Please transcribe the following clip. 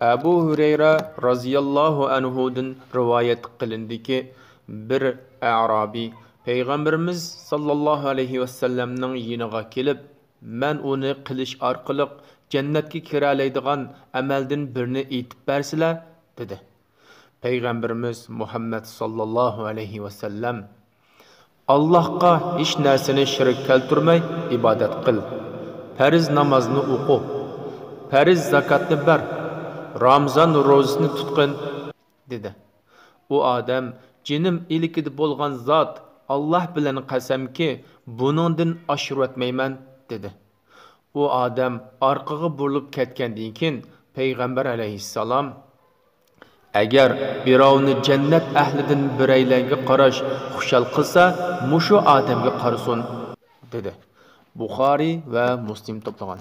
Abu Hurayra radhiyallohu anhudan rivoyat qilindiki, bir Arabiy Payg'ambarimiz sallallohu alayhi vasallamning yiniga kelib, "Men uni qilish orqali jannatga kira oladigan amaldan birini aytib bersilar" dedi. Payg'ambarimiz Muhammad sallallohu alayhi vasallam Allohga hech narsani shirk keltirmay ibodat qil. Farz namozni o'qi. Farz zakotni ber. Ramazan ro'zasini tutqin dedi. U odam jinim ilikida bo'lgan zot Alloh bilan qasamki, buningdan oshirvatmayman dedi. U odam orqaga burilib ketgandan keyin payg'ambar alayhissalom agar birovni jannat ahlidan biraylarga qarash xushal qilsa, mushu odamga qarasin dedi. Buxoriy va Muslim to'plagan.